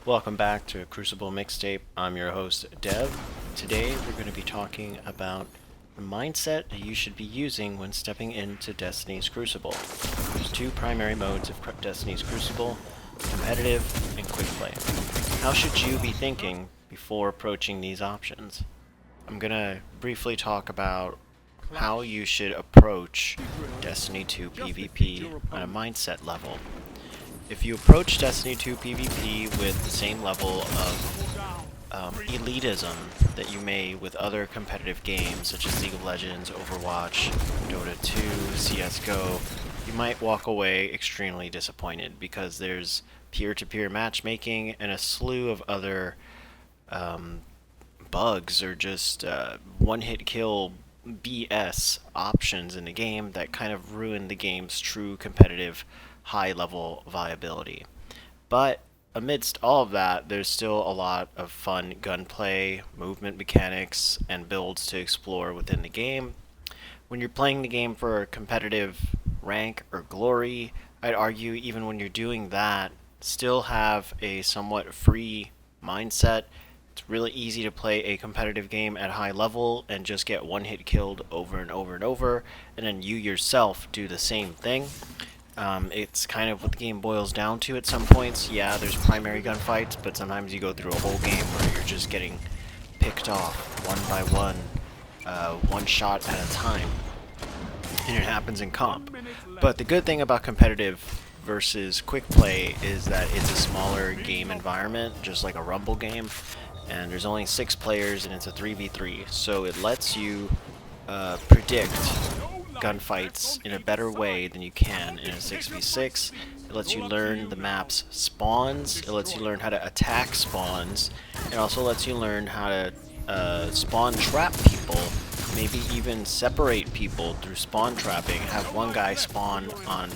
Welcome back to Crucible Mixtape. I'm your host, Dev. Today we're going to be talking about the mindset that you should be using when stepping into Destiny's Crucible. There's two primary modes of Destiny's Crucible, competitive and quick play. How should you be thinking before approaching these options? I'm going to briefly talk about how you should approach Destiny 2 PvP on a mindset level. If you approach Destiny 2 PvP with the same level of elitism that you may with other competitive games such as League of Legends, Overwatch, Dota 2, CSGO, you might walk away extremely disappointed because there's peer-to-peer matchmaking and a slew of other bugs or just one-hit kill BS options in the game that kind of ruin the game's true competitive high-level viability. But amidst all of that, there's still a lot of fun gunplay, movement mechanics, and builds to explore within the game. When you're playing the game for competitive rank or glory, I'd argue even when you're doing that, still have a somewhat free mindset. It's really easy to play a competitive game at high level and just get one hit killed over and over and over, and then you yourself do the same thing. It's kind of what the game boils down to at some points. Yeah, there's primary gunfights, but sometimes you go through a whole game where you're just getting picked off one by one shot at a time. And it happens in comp. But the good thing about competitive versus quick play is that it's a smaller game environment, just like a Rumble game. And there's only 6 players and it's a 3v3. So it lets you predict gunfights in a better way than you can in a 6v6. It lets you learn the map's spawns, it lets you learn how to attack spawns, it also lets you learn how to spawn trap people, maybe even separate people through spawn trapping. Have one guy spawn on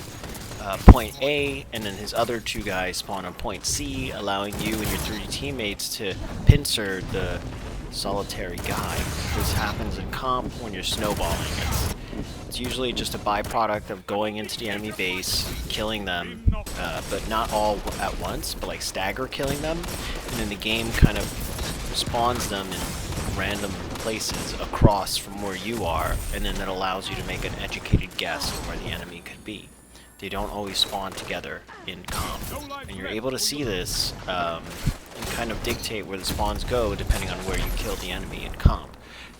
point A, and then his other 2 guys spawn on point C, allowing you and your 3 teammates to pincer the solitary guy. This happens in comp when you're snowballing. It's usually just a byproduct of going into the enemy base, killing them, but not all at once, but like stagger killing them, and then the game kind of spawns them in random places across from where you are, and then that allows you to make an educated guess of where the enemy could be. They don't always spawn together in comp, and you're able to see this and kind of dictate where the spawns go depending on where you kill the enemy in comp.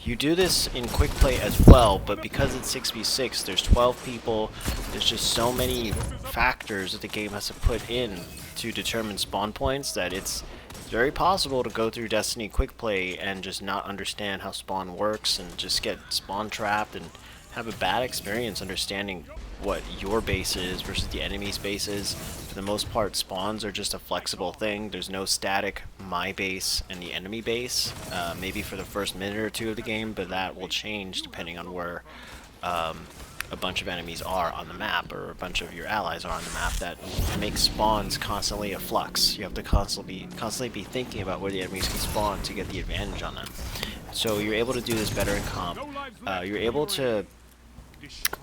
You do this in quick play as well, but because it's 6v6, there's 12 people, there's just so many factors that the game has to put in to determine spawn points that it's very possible to go through Destiny quick play and just not understand how spawn works and just get spawn trapped and have a bad experience understanding what your base is versus the enemy's base is. For the most part, spawns are just a flexible thing. There's no static my base and the enemy base, maybe for the first minute or 2 of the game, but that will change depending on where a bunch of enemies are on the map, or a bunch of your allies are on the map. That makes spawns constantly a flux. You have to constantly be thinking about where the enemies can spawn to get the advantage on them. So you're able to do this better in comp. You're able to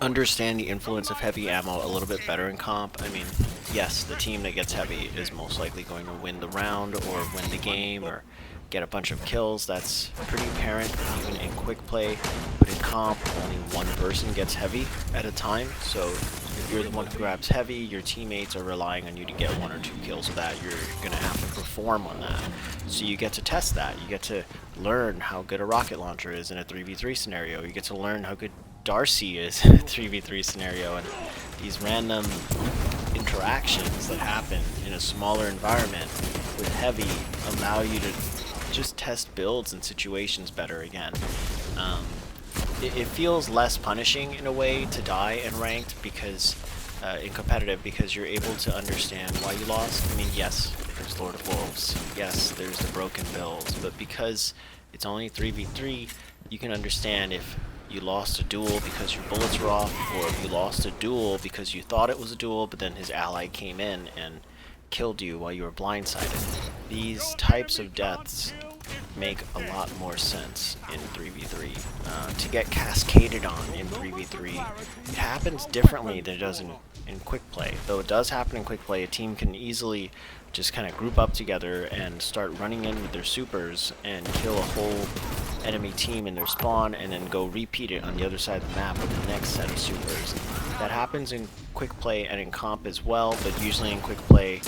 understand the influence of heavy ammo a little bit better in comp. I mean, yes, the team that gets heavy is most likely going to win the round or win the game or get a bunch of kills. That's pretty apparent even in quick play, but in comp only one person gets heavy at a time. So if you're the one who grabs heavy, your teammates are relying on you to get 1 or 2 kills of that. You're going to have to perform on that. So you get to test that. You get to learn how good a rocket launcher is in a 3v3 scenario. You get to learn how good Darcy is in a 3v3 scenario, and these random interactions that happen in a smaller environment with heavy allow you to just test builds and situations better again. It feels less punishing in a way to die in ranked because in competitive, because you're able to understand why you lost. I mean, yes, there's Lord of Wolves, yes, there's the broken builds, but because it's only 3v3, you can understand if you lost a duel because your bullets were off, or if you lost a duel because you thought it was a duel, but then his ally came in and killed you while you were blindsided. These types of deaths make a lot more sense in 3v3. To get cascaded on in 3v3, it happens differently than it does in quick play. Though it does happen in quick play, a team can easily just kind of group up together and start running in with their supers and kill a whole enemy team in their spawn, and then go repeat it on the other side of the map with the next set of supers. That happens in quick play and in comp as well, but usually in quick play,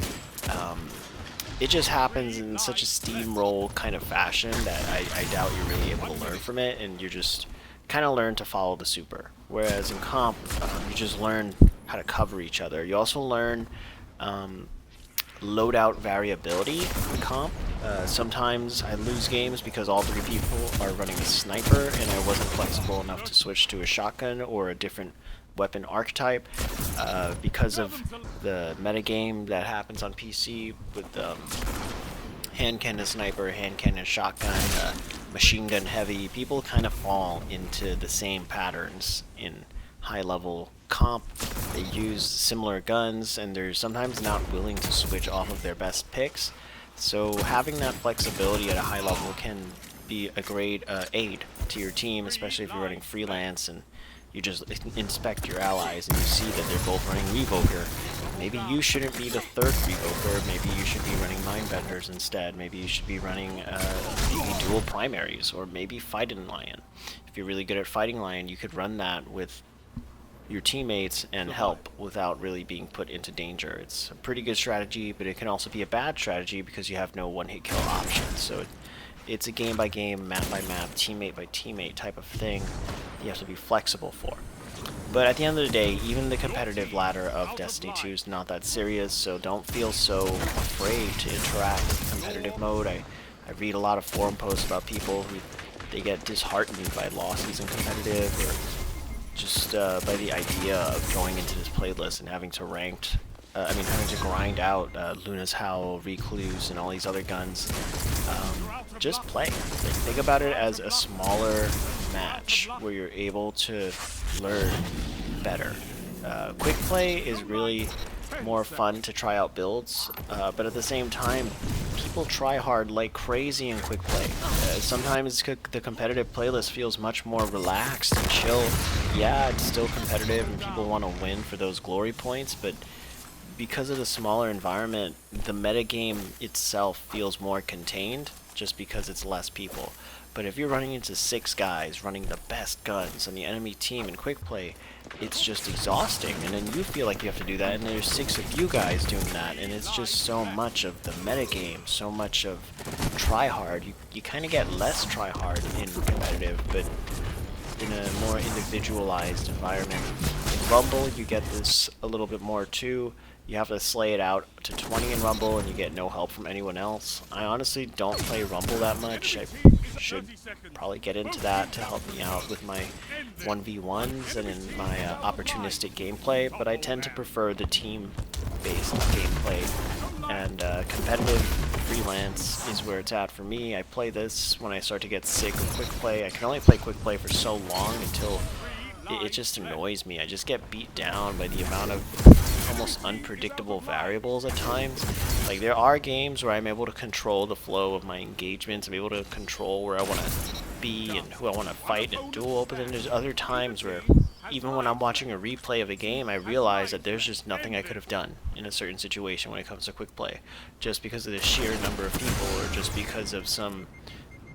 it just happens in such a steamroll kind of fashion that I doubt you're really able to learn from it, and you just kind of learn to follow the super. Whereas in comp, you just learn how to cover each other. You also learn loadout variability in comp. Sometimes I lose games because all three people are running a sniper and I wasn't flexible enough to switch to a shotgun or a different weapon archetype because of the metagame that happens on PC with hand cannon sniper, hand cannon shotgun, machine gun heavy. People kind of fall into the same patterns in high level comp. They use similar guns and they're sometimes not willing to switch off of their best picks. So having that flexibility at a high level can be a great aid to your team, especially if you're running freelance and you just inspect your allies and you see that they're both running Revoker. Maybe you shouldn't be the third Revoker, maybe you should be running Mindbenders instead, maybe you should be running maybe dual primaries, or maybe Fighting Lion. If you're really good at Fighting Lion, you could run that with your teammates and help without really being put into danger. It's a pretty good strategy, but it can also be a bad strategy because you have no one-hit kill options. So it's a game-by-game, map-by-map, teammate-by-teammate type of thing you have to be flexible for. But at the end of the day, even the competitive ladder of Destiny 2 is not that serious, so don't feel so afraid to interact with competitive mode. I read a lot of forum posts about people who they get disheartened by losses in competitive, or just by the idea of going into this playlist and having to having to grind out Luna's Howl, Recluse, and all these other guns. Just play. Think about it as a smaller match where you're able to learn better. Quick play is really more fun to try out builds, but at the same time, people try hard like crazy in quick play. Sometimes the competitive playlist feels much more relaxed and chill. Yeah, it's still competitive and people want to win for those glory points, but because of the smaller environment, the metagame itself feels more contained just because it's less people. But if you're running into 6 guys running the best guns on the enemy team in quick play, it's just exhausting, and then you feel like you have to do that, and there's 6 of you guys doing that, and it's just so much of the metagame, so much of try-hard. You kind of get less try-hard in competitive, but in a more individualized environment. In Rumble, you get this a little bit more too. You have to slay it out to 20 in Rumble, and you get no help from anyone else. I honestly don't play Rumble that much. I should probably get into that to help me out with my 1v1s and in my opportunistic gameplay, but I tend to prefer the team-based gameplay, and competitive freelance is where it's at for me. I play this when I start to get sick of quick play. I can only play quick play for so long until it just annoys me. I just get beat down by the amount of almost unpredictable variables at times. Like, there are games where I'm able to control the flow of my engagements. I'm able to control where I want to be and who I want to fight in a duel, but then there's other times where even when I'm watching a replay of a game, I realize that there's just nothing I could have done in a certain situation when it comes to quick play, just because of the sheer number of people, or just because of some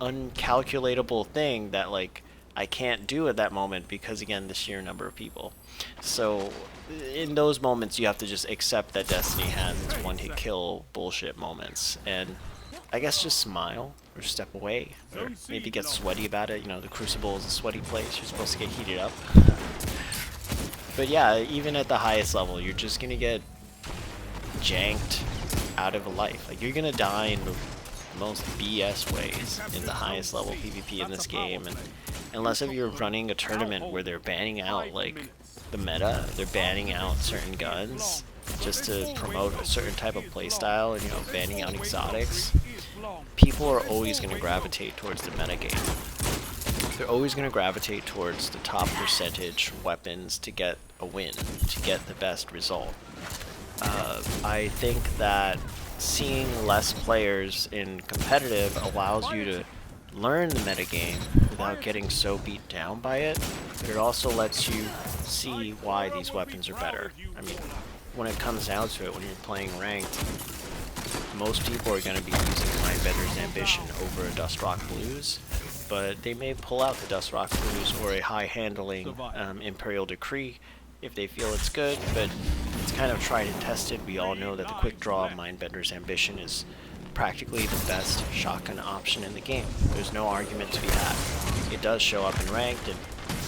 uncalculatable thing that, like, I can't do at that moment because, again, the sheer number of people. So in those moments, you have to just accept that Destiny has its one-hit kill bullshit moments, and I guess just smile or step away, or maybe get sweaty about it. You know, the Crucible is a sweaty place. You're supposed to get heated up. But yeah, even at the highest level, you're just gonna get janked out of a life. Like, you're gonna die in the most BS ways in the highest level PvP in this game, and unless if you're running a tournament where they're banning out, like, the meta, they're banning out certain guns just to promote a certain type of playstyle, and, you know, banning out exotics, people are always going to gravitate towards the metagame. They're always going to gravitate towards the top percentage weapons to get a win, to get the best result. I think that seeing less players in competitive allows you to learn the metagame without getting so beat down by it, but it also lets you see why these weapons are better. I mean, when it comes down to it, when you're playing ranked, most people are going to be using Mindbender's Ambition over a Dustrock Blues, but they may pull out the Dustrock Blues or a high handling Imperial Decree if they feel it's good, but it's kind of tried and tested. We all know that the quick draw Mindbender's Ambition is practically the best shotgun option in the game. There's no argument to be had. It does show up in ranked, and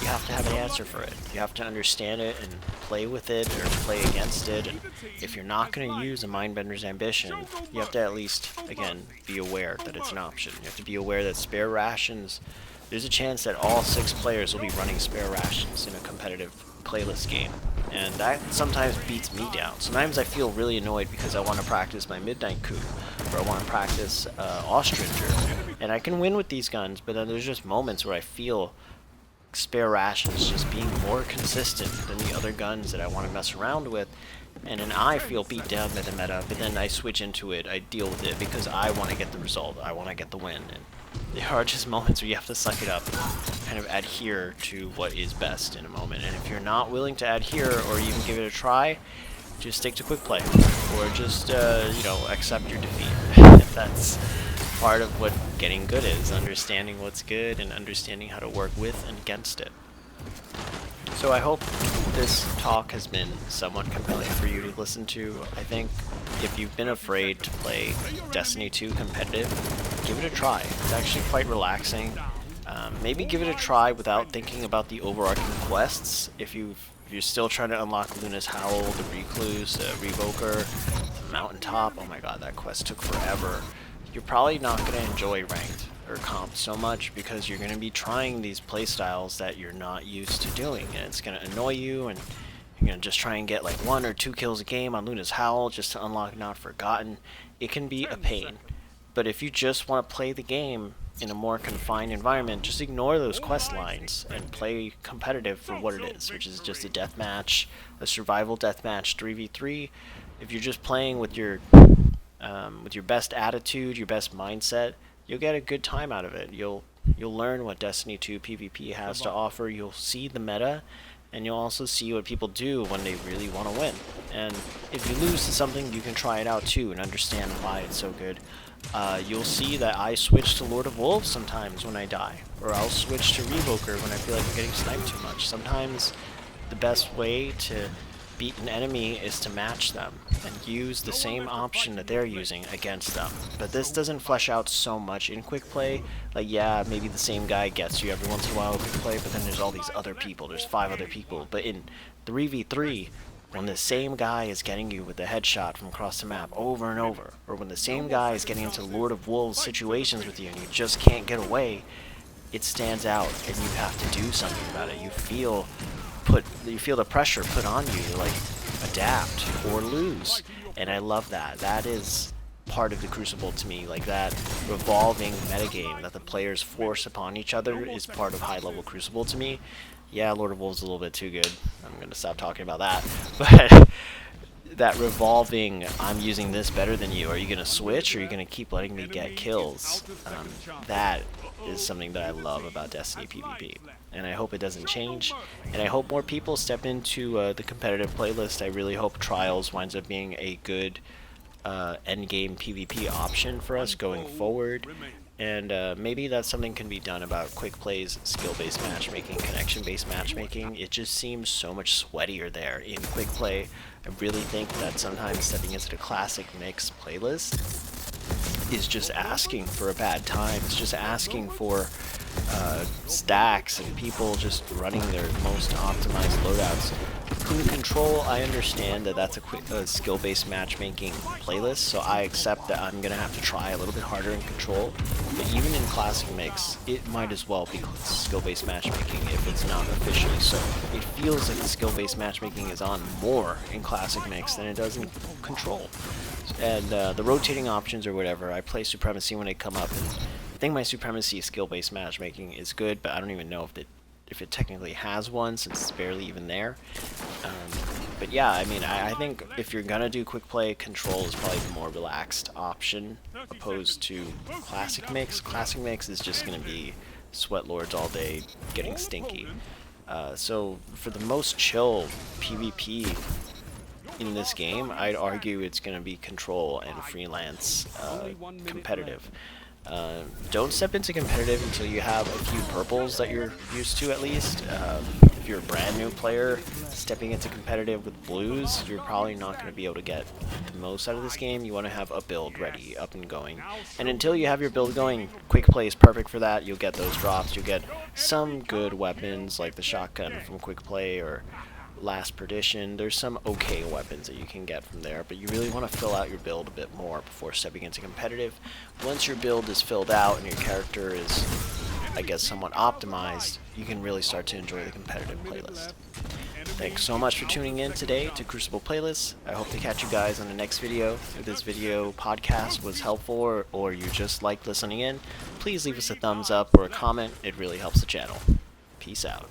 you have to have an answer for it. You have to understand it and play with it or play against it. And if you're not going to use a Mindbender's Ambition, you have to at least, again, be aware that it's an option. You have to be aware that spare rations, there's a chance that all 6 players will be running spare rations in a competitive playlist game. And that sometimes beats me down. Sometimes I feel really annoyed because I want to practice my Midnight Coup, or I want to practice Austringer. And I can win with these guns, but then there's just moments where I feel spare rations just being more consistent than the other guns that I want to mess around with, and then I feel beat down by the meta, but then I switch into it, I deal with it because I want to get the result, I want to get the win. And there are just moments where you have to suck it up and kind of adhere to what is best in a moment, and if you're not willing to adhere or even give it a try, just stick to quick play, or just you know, accept your defeat. That's part of what getting good is, understanding what's good and understanding how to work with and against it. So I hope this talk has been somewhat compelling for you to listen to. I think if you've been afraid to play Destiny 2 competitive, give it a try. It's actually quite relaxing. Maybe give it a try without thinking about the overarching quests. If you're still trying to unlock Luna's Howl, the Recluse, Revoker, the Mountaintop, oh my god, that quest took forever. You're probably not going to enjoy ranked or comp so much because you're going to be trying these playstyles that you're not used to doing, and it's going to annoy you, and you're going to just try and get like 1 or 2 kills a game on Luna's Howl just to unlock Not Forgotten. It can be a pain, but if you just want to play the game in a more confined environment, just ignore those quest lines and play competitive for what it is, which is just a deathmatch, a survival deathmatch 3v3. If you're just playing with your best attitude, your best mindset, you'll get a good time out of it. You'll learn what Destiny 2 PvP has to offer. You'll see the meta, and you'll also see what people do when they really want to win. And if you lose to something, you can try it out too and understand why it's so good. You'll see that I switch to Lord of Wolves sometimes when I die, or I'll switch to Revoker when I feel like I'm getting sniped too much. Sometimes the best way to beat an enemy is to match them and use the same option that they're using against them. But this doesn't flesh out so much in quick play. Like, yeah, maybe the same guy gets you every once in a while in quick play, but then there's all these other people. There's 5 other people. But in 3v3, when the same guy is getting you with a headshot from across the map over and over, or when the same guy is getting into Lord of Wolves situations with you and you just can't get away, it stands out and you have to do something about it. You feel the pressure put on you to like adapt or lose, and I love that. That is part of the Crucible to me. Like, that revolving metagame that the players force upon each other is part of high-level Crucible to me. Yeah, Lord of Wolves is a little bit too good. I'm gonna stop talking about that. But that revolving, I'm using this better than you. Are you gonna switch, or are you gonna keep letting me get kills? That is something that I love about Destiny PvP, and I hope it doesn't change, and I hope more people step into the competitive playlist. I really hope Trials winds up being a good endgame PvP option for us going forward, and maybe that something can be done about quick plays, skill-based matchmaking, connection-based matchmaking. It just seems so much sweatier there in quick play. I really think that sometimes stepping into the classic mix playlist is just asking for a bad time. It's just asking for stacks and people just running their most optimized loadouts. In Control, I understand that that's a skill-based matchmaking playlist, so I accept that I'm going to have to try a little bit harder in Control. But even in Classic Mix, it might as well be skill-based matchmaking if it's not officially so. It feels like the skill-based matchmaking is on more in Classic Mix than it does in Control. And the rotating options or whatever, I play Supremacy when they come up, and I think my Supremacy skill-based matchmaking is good, but I don't even know if it technically has one, since it's barely even there. But yeah, I mean, I think if you're gonna do quick play, Control is probably the more relaxed option, opposed to Classic Mix. Classic Mix is just gonna be Sweat Lords all day, getting stinky. So for the most chill PvP in this game, I'd argue it's going to be control and freelance competitive. Don't step into competitive until you have a few purples that you're used to at least. If you're a brand new player, stepping into competitive with blues, you're probably not going to be able to get the most out of this game. You want to have a build ready, up and going. And until you have your build going, quick play is perfect for that. You'll get those drops. You'll get some good weapons like the shotgun from quick play or Last Perdition. There's some okay weapons that you can get from there, but you really want to fill out your build a bit more before stepping into competitive. Once your build is filled out and your character is, I guess, somewhat optimized, you can really start to enjoy the competitive playlist. Thanks so much for tuning in today to Crucible Playlists. I hope to catch you guys on the next video. If this video podcast was helpful or you just like listening in, please leave us a thumbs up or a comment. It really helps the channel. Peace out.